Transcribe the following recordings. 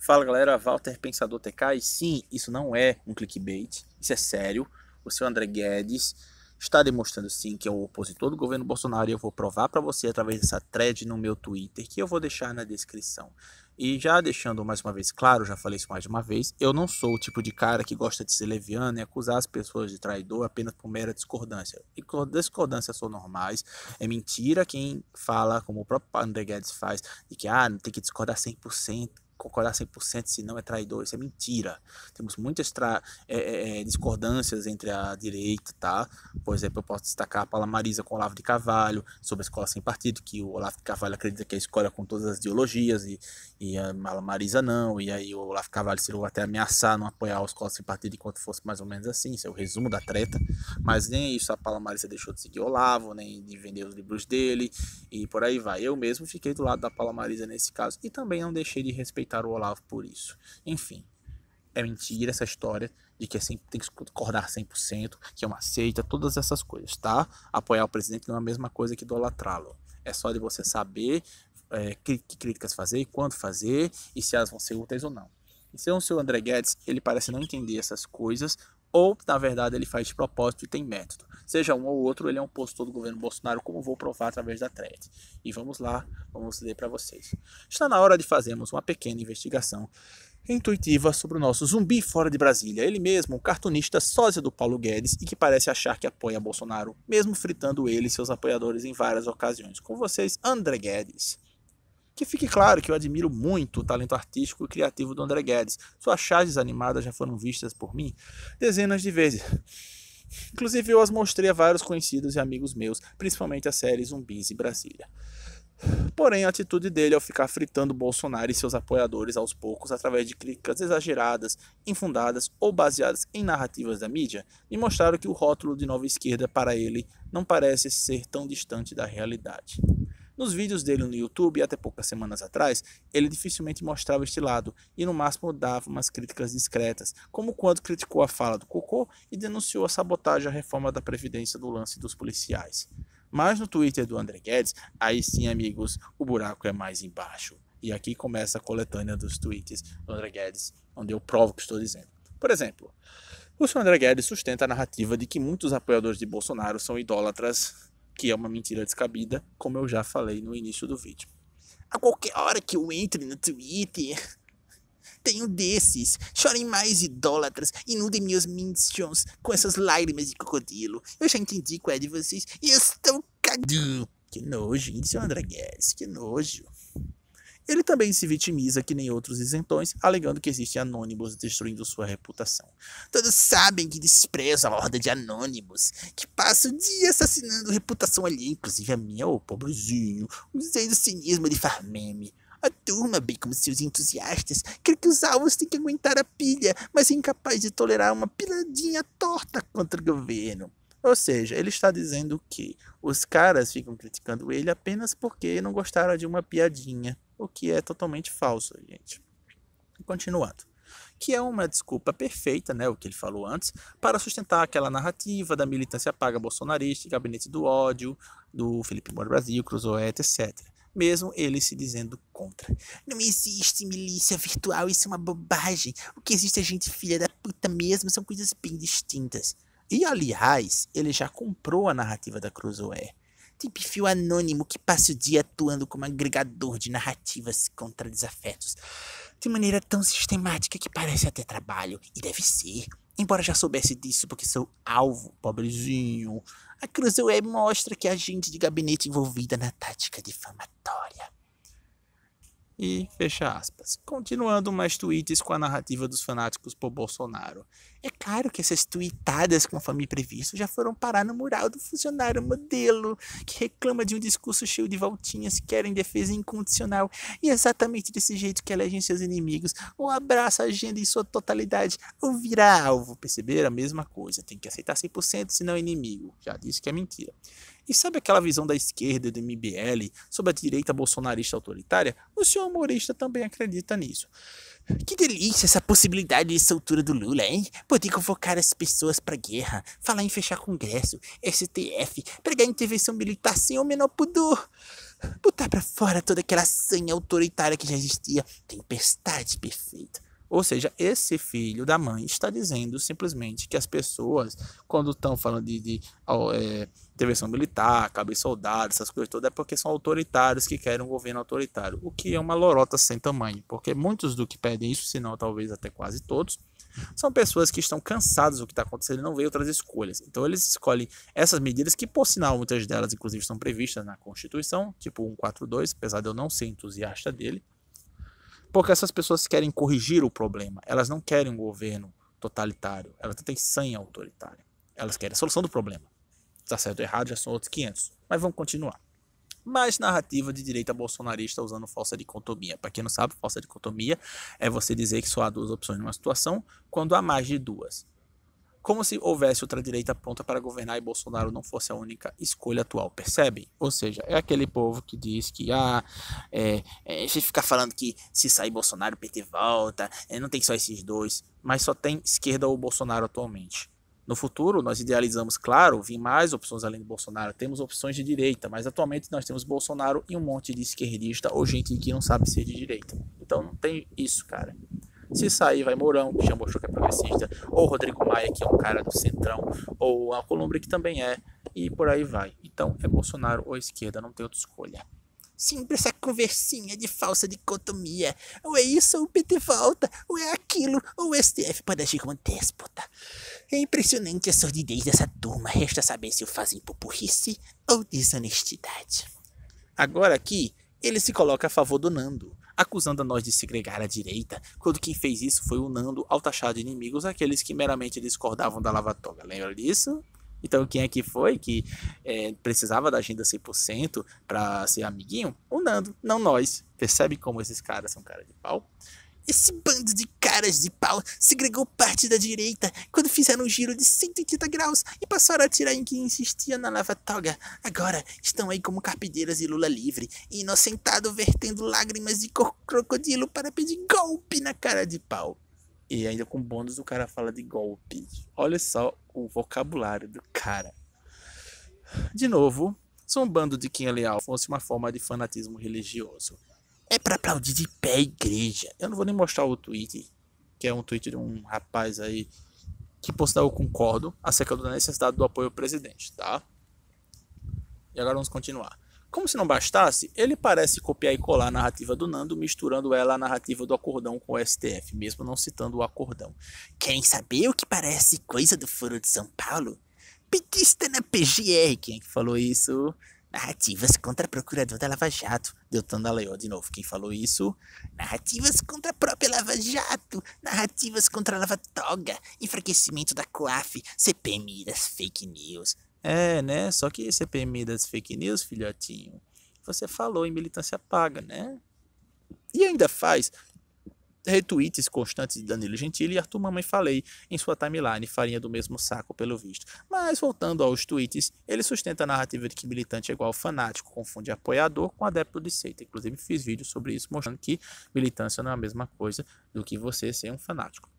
Fala galera, Walter Pensador TK, e sim, isso não é um clickbait, isso é sério. O seu André Guedes está demonstrando sim que é o opositor do governo Bolsonaro, e eu vou provar para você através dessa thread no meu Twitter, que eu vou deixar na descrição. E já deixando mais uma vez claro, já falei isso mais de uma vez, eu não sou o tipo de cara que gosta de ser leviano e acusar as pessoas de traidor apenas por mera discordância. E discordâncias são normais, é mentira quem fala, como o próprio André Guedes faz, de que não tem que discordar 100%, concordar 100% senão é traidor. Isso é mentira. Temos muitas discordâncias entre a direita, tá? Por exemplo, eu posso destacar a Paula Marisa com o Olavo de Carvalho sobre a escola sem partido, que o Olavo de Carvalho acredita que é a escola com todas as ideologias e a Paula Marisa não, e aí o Olavo de Carvalho chegou até ameaçar não apoiar a escola sem partido enquanto fosse mais ou menos assim. Isso é o resumo da treta, mas nem isso a Paula Marisa deixou de seguir o Olavo, nem de vender os livros dele e por aí vai. Eu mesmo fiquei do lado da Paula Marisa nesse caso e também não deixei de respeitar o Olavo por isso. Enfim, é mentira essa história de que tem que concordar 100%, que é uma seita, todas essas coisas, tá? Apoiar o presidente não é a mesma coisa que idolatrá-lo. É só de você saber que críticas fazer, quando fazer e se elas vão ser úteis ou não. E se o seu André Guedes, ele parece não entender essas coisas, ou na verdade ele faz de propósito e tem método. Seja um ou outro, ele é um opositor do governo Bolsonaro, como vou provar através da thread. E vamos lá, vamos ler para vocês. Está na hora de fazermos uma pequena investigação intuitiva sobre o nosso zumbi fora de Brasília. Ele mesmo, um cartunista sósia do Paulo Guedes e que parece achar que apoia Bolsonaro, mesmo fritando ele e seus apoiadores em várias ocasiões. Com vocês, André Guedes. Que fique claro que eu admiro muito o talento artístico e criativo do André Guedes. Suas charges animadas já foram vistas por mim dezenas de vezes. Inclusive eu as mostrei a vários conhecidos e amigos meus, principalmente a série Zumbis e Brasília. Porém, a atitude dele ao ficar fritando Bolsonaro e seus apoiadores aos poucos através de críticas exageradas, infundadas ou baseadas em narrativas da mídia, me mostraram que o rótulo de nova esquerda para ele não parece ser tão distante da realidade. Nos vídeos dele no YouTube, até poucas semanas atrás, ele dificilmente mostrava este lado e no máximo dava umas críticas discretas, como quando criticou a fala do Cocô e denunciou a sabotagem à reforma da Previdência do lance dos policiais. Mas no Twitter do André Guedes, aí sim, amigos, o buraco é mais embaixo. E aqui começa a coletânea dos tweets do André Guedes, onde eu provo o que estou dizendo. Por exemplo, o senhor André Guedes sustenta a narrativa de que muitos apoiadores de Bolsonaro são idólatras, que é uma mentira descabida, como eu já falei no início do vídeo. A qualquer hora que eu entre no Twitter, tem um desses, chorem mais idólatras, inundem meus mentions com essas lágrimas de crocodilo. Eu já entendi qual é de vocês e eu estou cagando. Que nojo, hein, seu André Guedes, que nojo. Ele também se vitimiza que nem outros isentões, alegando que existem anônimos destruindo sua reputação. Todos sabem que despreza a horda de anônimos, que passa o dia assassinando reputação alheia, inclusive a minha, pobrezinho, usando cinismo de farmeme. A turma, bem como seus entusiastas, crê que os alvos têm que aguentar a pilha, mas é incapaz de tolerar uma piradinha torta contra o governo. Ou seja, ele está dizendo que os caras ficam criticando ele apenas porque não gostaram de uma piadinha, o que é totalmente falso, gente. Continuando. Que é uma desculpa perfeita, né, o que ele falou antes, para sustentar aquela narrativa da militância paga bolsonarista, gabinete do ódio, do Felipe Moura Brasil, Cruzoé, etc. Mesmo ele se dizendo contra. Não existe milícia virtual, isso é uma bobagem. O que existe é gente filha da puta mesmo, são coisas bem distintas. E, aliás, ele já comprou a narrativa da Cruzoé. Tem perfil anônimo que passa o dia atuando como agregador de narrativas contra desafetos. De maneira tão sistemática que parece até trabalho. E deve ser. Embora já soubesse disso porque sou alvo, pobrezinho. A Cruzoé mostra que há gente de gabinete envolvida na tática difamatória. E fecha aspas. Continuando mais tweets com a narrativa dos fanáticos por Bolsonaro. É claro que essas tweetadas conforme previsto já foram parar no mural do funcionário modelo, que reclama de um discurso cheio de voltinhas, querem defesa incondicional e exatamente desse jeito que elegem seus inimigos, ou abraça a agenda em sua totalidade, ou vira alvo. Perceberam? A mesma coisa, tem que aceitar 100% senão é inimigo. Já disse que é mentira. E sabe aquela visão da esquerda do MBL sobre a direita bolsonarista autoritária? O senhor humorista também acredita nisso. Que delícia essa possibilidade de soltura do Lula, hein? Poder convocar as pessoas pra guerra, falar em fechar congresso, STF, pregar intervenção militar sem o menor pudor. botar pra fora toda aquela sanha autoritária que já existia. Tempestade perfeita. Ou seja, esse filho da mãe está dizendo simplesmente que as pessoas, quando estão falando de intervenção militar, caber soldado, essas coisas todas, é porque são autoritários que querem um governo autoritário. O que é uma lorota sem tamanho, porque muitos do que pedem isso, se não talvez até quase todos, são pessoas que estão cansadas do que está acontecendo e não veem outras escolhas. Então eles escolhem essas medidas que, por sinal, muitas delas inclusive estão previstas na Constituição, tipo 142, apesar de eu não ser entusiasta dele, porque essas pessoas querem corrigir o problema. Elas não querem um governo totalitário. Elas não têm sanha autoritária. Elas querem a solução do problema. Tá certo ou errado já são outros 500. Mas vamos continuar. Mais narrativa de direita bolsonarista usando falsa dicotomia. Para quem não sabe, falsa dicotomia é você dizer que só há duas opções numa situação quando há mais de duas. Como se houvesse outra direita pronta para governar e Bolsonaro não fosse a única escolha atual, percebe? Ou seja, é aquele povo que diz que se ficar falando que se sair Bolsonaro o PT volta, não tem só esses dois, mas só tem esquerda ou Bolsonaro atualmente. No futuro, nós idealizamos, claro, vir mais opções além de Bolsonaro, temos opções de direita, mas atualmente nós temos Bolsonaro e um monte de esquerdista ou gente que não sabe ser de direita. Então não tem isso, cara. Se sair, vai Mourão, que já mostrou que é progressista, ou Rodrigo Maia, que é um cara do centrão, ou Alcolumbre, que também é, e por aí vai. Então, é Bolsonaro ou esquerda, não tem outra escolha. Sempre essa conversinha de falsa dicotomia. Ou é isso, ou o PT volta, ou é aquilo, ou o STF pode agir como déspota. É impressionante a sordidez dessa turma, resta saber se o fazem por burrice ou desonestidade. Agora aqui, ele se coloca a favor do Nando, acusando a nós de segregar a direita, quando quem fez isso foi o Nando ao taxar de inimigos aqueles que meramente discordavam da Lava Toga. Lembra disso? Então quem é que foi que precisava da agenda 100% para ser amiguinho? O Nando, não nós. Percebe como esses caras são cara de pau? Esse bando de caras de pau segregou parte da direita quando fizeram um giro de 180 graus e passaram a atirar em quem insistia na Lava Toga. Agora estão aí como Carpideiras e Lula livre, inocentado vertendo lágrimas de crocodilo para pedir golpe na cara de pau. E ainda com bônus o cara fala de golpe. Olha só o vocabulário do cara. De novo, são um bando de quem é leal fosse uma forma de fanatismo religioso. É pra aplaudir de pé a igreja. Eu não vou nem mostrar o tweet, que é um tweet de um rapaz aí, que por sinal eu concordo, acerca da necessidade do apoio ao presidente, tá? E agora vamos continuar. Como se não bastasse, ele parece copiar e colar a narrativa do Nando, misturando ela à narrativa do acordão com o STF, mesmo não citando o acordão. Querem saber o que parece coisa do Foro de São Paulo? Petista na PGR, quem é que falou isso? Narrativas contra procurador da Lava Jato. Deltan Dallagnol, de novo, quem falou isso? Narrativas contra a própria Lava Jato. Narrativas contra a Lava Toga. Enfraquecimento da COAF. CPMI das fake news. É, né? Só que CPMI das fake news, filhotinho, você falou em militância paga, né? E ainda faz retweets constantes de Danilo Gentili e Arthur Mamãe Falei em sua timeline, farinha do mesmo saco pelo visto. Mas voltando aos tweets, ele sustenta a narrativa de que militante é igual fanático, confunde apoiador com adepto de seita. Inclusive fiz vídeo sobre isso, mostrando que militância não é a mesma coisa do que você ser um fanático.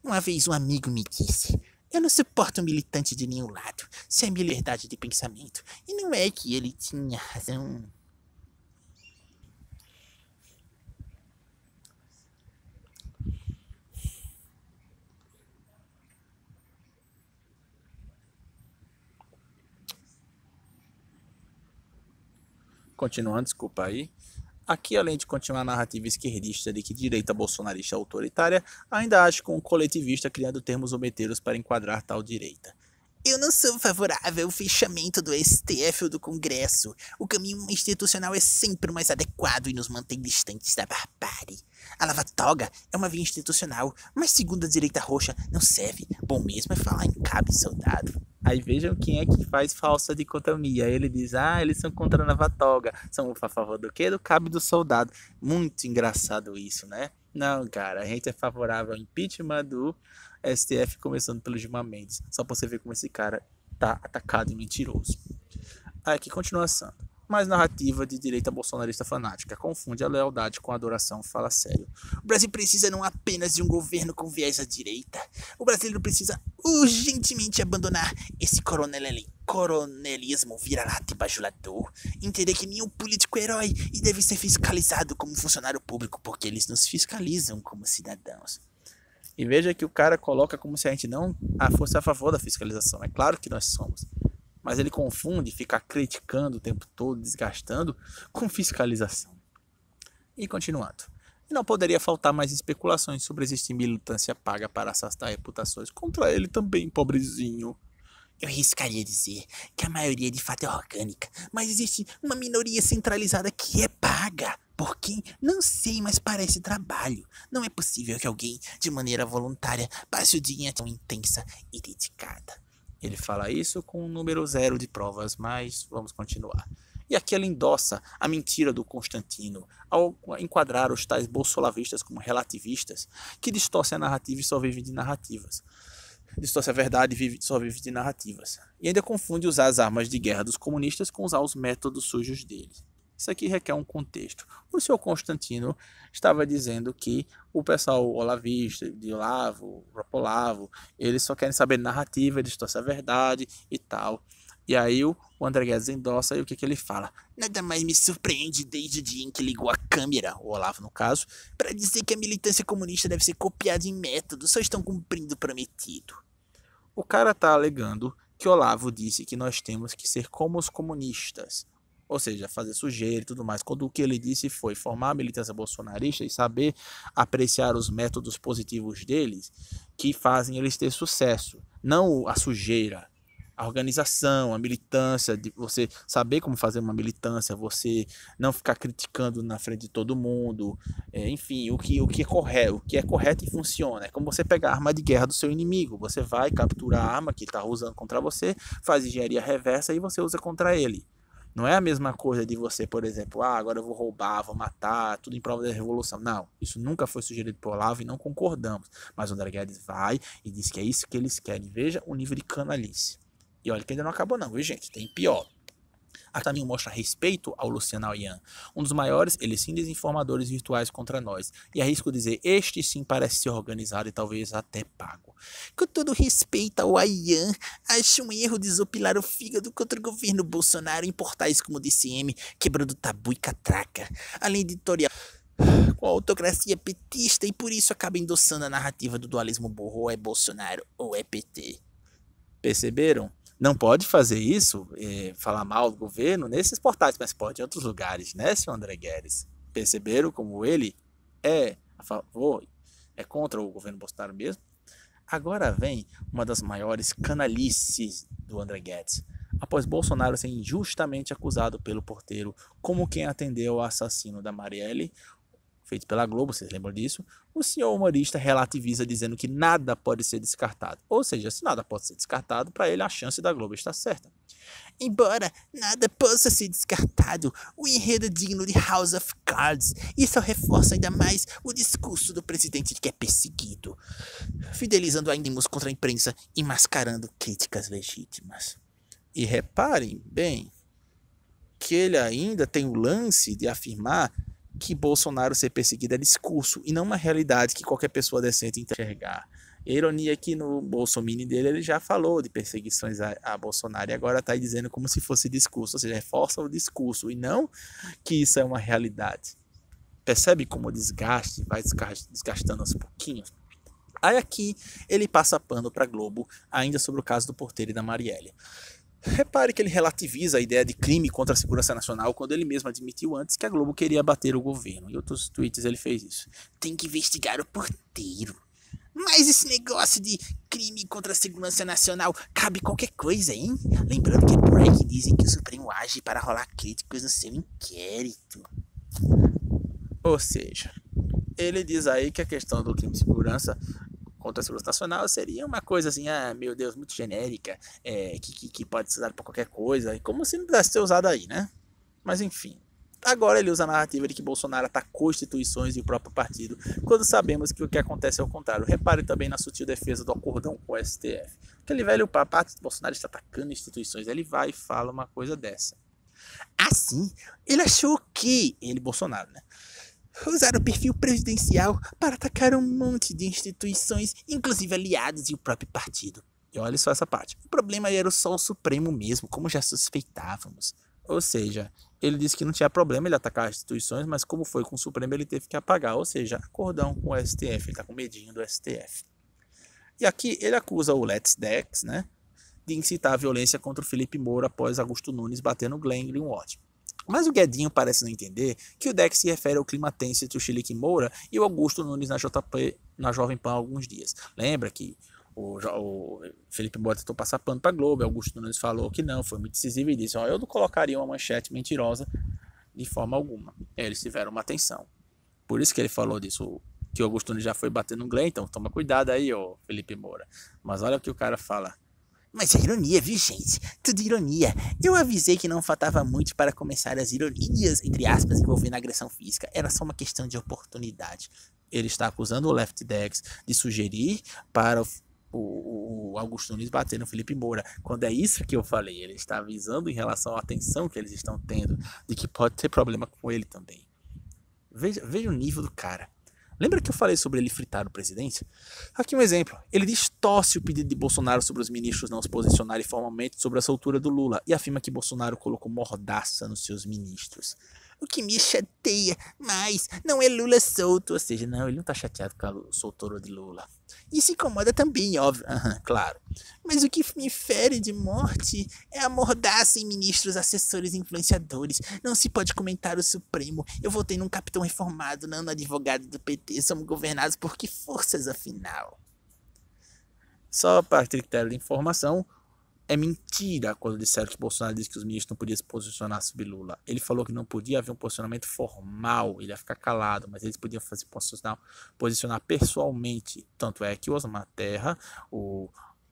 Uma vez um amigo me disse: eu não suporto um militante de nenhum lado, isso é minha liberdade de pensamento. E não é que ele tinha razão. Continuando, desculpa aí. Aqui, além de continuar a narrativa esquerdista de que direita bolsonarista é autoritária, ainda age com um coletivista criando termos zombeteiros para enquadrar tal direita. Eu não sou favorável ao fechamento do STF ou do Congresso. O caminho institucional é sempre o mais adequado e nos mantém distantes da barbárie. A Lava Toga é uma via institucional, mas segundo a direita roxa não serve. Bom mesmo é falar em cabo e soldado. Aí vejam quem é que faz falsa dicotomia. Ele diz, eles são contra a Lava Toga. São a favor do quê? Do cabo e do soldado. Muito engraçado isso, né? Não, cara, a gente é favorável ao impeachment do STF, começando pelo Gilmar Mendes. Só pra você ver como esse cara tá atacado e mentiroso. Aqui, continuação. Mais narrativa de direita bolsonarista fanática. Confunde a lealdade com a adoração, fala sério. O Brasil precisa não apenas de um governo com viés à direita. O brasileiro precisa urgentemente abandonar esse coronel eleitoral coronelismo vira-lata e bajulador, entender que nenhum político é herói e deve ser fiscalizado como funcionário público, porque eles nos fiscalizam como cidadãos. E veja que o cara coloca como se a gente não fosse a favor da fiscalização. É claro que nós somos. Mas ele confunde ficar criticando o tempo todo, desgastando, com fiscalização. E continuando. E não poderia faltar mais especulações sobre existir militância paga para assassinar reputações contra ele também, pobrezinho. Eu arriscaria dizer que a maioria de fato é orgânica, mas existe uma minoria centralizada que é paga. Por quem? Não sei, mas parece trabalho. Não é possível que alguém, de maneira voluntária, passe o dia tão intensa e dedicada. Ele fala isso com um número 0 de provas, mas vamos continuar. E aqui ele endossa a mentira do Constantino ao enquadrar os tais bolsolavistas como relativistas, que distorcem a narrativa e só vivem de narrativas. Distorce a verdade e só vive de narrativas. E ainda confunde usar as armas de guerra dos comunistas com usar os métodos sujos deles. Isso aqui requer um contexto. O senhor Constantino estava dizendo que o pessoal olavista, de Olavo, Olavo, eles só querem saber narrativa, distorce a verdade e tal. E aí o André Guedes endossa e o que ele fala? Nada mais me surpreende desde o dia em que ligou a câmera, o Olavo no caso, para dizer que a militância comunista deve ser copiada em método, só estão cumprindo o prometido. O cara está alegando que Olavo disse que nós temos que ser como os comunistas, ou seja, fazer sujeira e tudo mais, quando o que ele disse foi formar a militância bolsonarista e saber apreciar os métodos positivos deles que fazem eles ter sucesso, não a sujeira. A organização, a militância, de você saber como fazer uma militância, você não ficar criticando na frente de todo mundo, enfim, o que é correto e funciona. É como você pegar a arma de guerra do seu inimigo, você vai capturar a arma que está usando contra você, faz engenharia reversa e você usa contra ele. Não é a mesma coisa de você, por exemplo, agora eu vou roubar, vou matar, tudo em prova da revolução. Não, isso nunca foi sugerido por Olavo e não concordamos. Mas o André Guedes vai e diz que é isso que eles querem. Veja o nível de canalice. E olha que ainda não acabou não, viu gente? Tem pior. Aqui também mostra respeito ao Luciano Ayan, um dos maiores, eles sim, desinformadores virtuais contra nós. E arrisco dizer, este sim parece ser organizado e talvez até pago. Com todo respeito ao Ayan, acho um erro desopilar o fígado contra o governo Bolsonaro em portais como o DCM, quebrando tabu e catraca. Além de editorial com a autocracia petista e por isso acaba endossando a narrativa do dualismo burro, ou é Bolsonaro ou é PT. Perceberam? Não pode fazer isso, falar mal do governo nesses portais, mas pode em outros lugares, né, senhor André Guedes? Perceberam como ele é a favor, é contra o governo Bolsonaro mesmo? Agora vem uma das maiores canalices do André Guedes. Após Bolsonaro ser injustamente acusado pelo porteiro como quem atendeu ao assassino da Marielle, feito pela Globo, vocês lembram disso? O senhor humorista relativiza dizendo que nada pode ser descartado. Ou seja, se nada pode ser descartado, para ele a chance da Globo está certa. Embora nada possa ser descartado, o enredo é digno de House of Cards. Isso reforça ainda mais o discurso do presidente que é perseguido, fidelizando ainda contra a imprensa e mascarando críticas legítimas. E reparem bem que ele ainda tem o lance de afirmar que Bolsonaro ser perseguido é discurso e não uma realidade que qualquer pessoa decente enxergar. A ironia é que no Bolsominion dele ele já falou de perseguições a Bolsonaro e agora está dizendo como se fosse discurso, ou seja, reforça o discurso e não que isso é uma realidade. Percebe como o desgaste vai desgastando aos pouquinhos? Aí aqui ele passa pano para a Globo ainda sobre o caso do porteiro e da Marielle. Repare que ele relativiza a ideia de crime contra a segurança nacional quando ele mesmo admitiu antes que a Globo queria abater o governo. Em outros tweets ele fez isso. Tem que investigar o porteiro. Mas esse negócio de crime contra a segurança nacional cabe qualquer coisa, hein? Lembrando que é por aí que dizem que o Supremo age para rolar críticos no seu inquérito. Ou seja, ele diz aí que a questão do crime de segurança contra a segurança nacional seria uma coisa assim, meu Deus, muito genérica, que pode ser usada para qualquer coisa, como se não pudesse ser usado aí, né? Mas enfim, agora ele usa a narrativa de que Bolsonaro atacou instituições e o próprio partido, quando sabemos que o que acontece é o contrário. Repare também na sutil defesa do acordão com o STF. Aquele velho papo, Bolsonaro está atacando instituições, ele vai e fala uma coisa dessa. Assim, ele achou que, Bolsonaro, né? Usar o perfil presidencial para atacar um monte de instituições, inclusive aliados e o próprio partido. E olha só essa parte. O problema era só o Supremo mesmo, como já suspeitávamos. Ou seja, ele disse que não tinha problema ele atacar as instituições, mas como foi com o Supremo, ele teve que apagar. Ou seja, acordão com o STF, ele tá com medinho do STF. E aqui ele acusa o Let's Dex, né, de incitar a violência contra o Felipe Moura após Augusto Nunes bater no Glenn Greenwald. Mas o Guedinho parece não entender que o Dex se refere ao clima tenso entre o Chilique Moura e o Augusto Nunes na JP, na Jovem Pan há alguns dias. Lembra que o Felipe Moura tentou passar pano para a Globo, Augusto Nunes falou que não, foi muito decisivo e disse, eu não colocaria uma manchete mentirosa de forma alguma. Eles tiveram uma atenção. Por isso que ele falou disso, que o Augusto Nunes já foi bater no Glenn, então toma cuidado aí, ô Felipe Moura. Mas olha o que o cara fala. Mas é ironia, viu, gente? Tudo ironia. Eu avisei que não faltava muito para começar as ironias, entre aspas, envolvendo a agressão física. Era só uma questão de oportunidade. Ele está acusando o Left Dex de sugerir para o Augusto Nunes bater no Felipe Moura. Quando é isso que eu falei, ele está avisando em relação à atenção que eles estão tendo, de que pode ter problema com ele também. Veja o nível do cara. Lembra que eu falei sobre ele fritar o presidente? Aqui um exemplo. Ele distorce o pedido de Bolsonaro sobre os ministros não se posicionarem formalmente sobre a soltura do Lula e afirma que Bolsonaro colocou mordaça nos seus ministros. O que me chateia mais não é Lula solto, ou seja, não, ele não tá chateado com a soltura de Lula. Isso incomoda também, óbvio, claro. Mas o que me fere de morte é a mordaça em ministros, assessores e influenciadores. Não se pode comentar o Supremo. Eu votei num capitão reformado, não no advogado do PT. Somos governados por que forças, afinal? Só para critério de informação, é mentira quando disseram que Bolsonaro disse que os ministros não podiam se posicionar sobre Lula. Ele falou que não podia haver um posicionamento formal, ele ia ficar calado, mas eles podiam fazer posicionar pessoalmente. Tanto é que o Osmar Terra,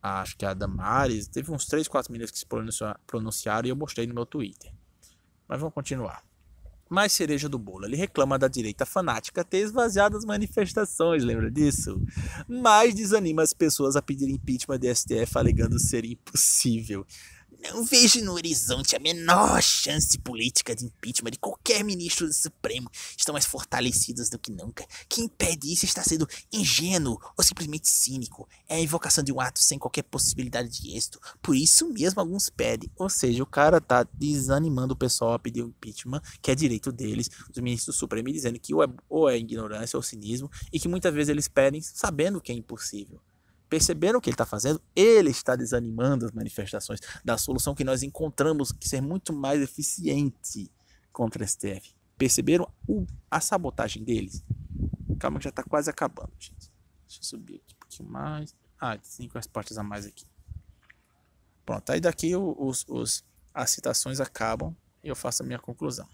acho que a Damares, teve uns 3, 4 ministros que se pronunciaram e eu mostrei no meu Twitter. Mas vamos continuar. Mais cereja do bolo, ele reclama da direita fanática ter esvaziado as manifestações, lembra disso? Mas desanima as pessoas a pedir impeachment do STF, alegando ser impossível. Não vejo no horizonte a menor chance política de impeachment de qualquer ministro do Supremo. Estão mais fortalecidos do que nunca. Quem impede isso está sendo ingênuo ou simplesmente cínico. É a invocação de um ato sem qualquer possibilidade de êxito. Por isso mesmo alguns pedem. Ou seja, o cara tá desanimando o pessoal a pedir o impeachment, que é direito deles, os ministros do Supremo, e dizendo que ou é ignorância ou cinismo, e que muitas vezes eles pedem sabendo que é impossível. Perceberam o que ele está fazendo? Ele está desanimando as manifestações da solução que nós encontramos que ser muito mais eficiente contra o STF. Perceberam a sabotagem deles? Calma que já está quase acabando, gente. Deixa eu subir aqui um pouquinho mais. 5 respostas a mais aqui. Pronto, aí daqui as citações acabam e eu faço a minha conclusão.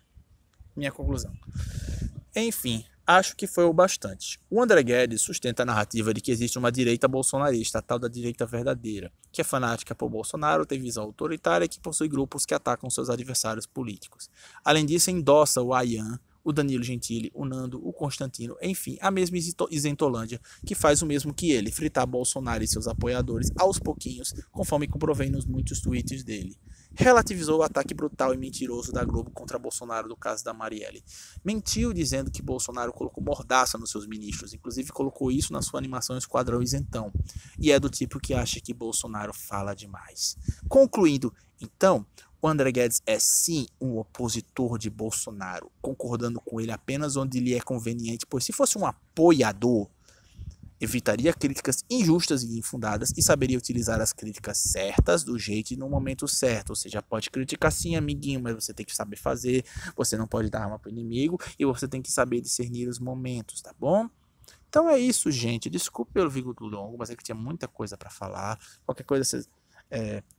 Enfim, acho que foi o bastante. O André Guedes sustenta a narrativa de que existe uma direita bolsonarista, a tal da direita verdadeira, que é fanática por Bolsonaro, tem visão autoritária e que possui grupos que atacam seus adversários políticos. Além disso, endossa o Ayan, o Danilo Gentili, o Nando, o Constantino, enfim, a mesma Isentolândia, que faz o mesmo que ele, fritar Bolsonaro e seus apoiadores aos pouquinhos, conforme comprovei nos muitos tweets dele. Relativizou o ataque brutal e mentiroso da Globo contra Bolsonaro no caso da Marielle. Mentiu dizendo que Bolsonaro colocou mordaça nos seus ministros, inclusive colocou isso na sua animação Esquadrão Isentão. E é do tipo que acha que Bolsonaro fala demais. Concluindo, então, o André Guedes é sim um opositor de Bolsonaro, concordando com ele apenas onde lhe é conveniente, pois se fosse um apoiador, evitaria críticas injustas e infundadas e saberia utilizar as críticas certas, do jeito e no momento certo. Ou seja, pode criticar sim, amiguinho, mas você tem que saber fazer, você não pode dar arma para o inimigo e você tem que saber discernir os momentos, tá bom? Então é isso, gente. Desculpe pelo vídeo longo, mas é que tinha muita coisa para falar. Qualquer coisa vocês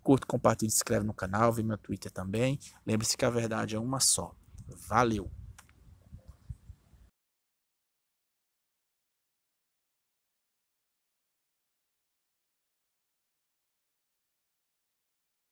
curte, compartilha, se inscreve no canal, vê meu Twitter também. Lembre-se que a verdade é uma só. Valeu!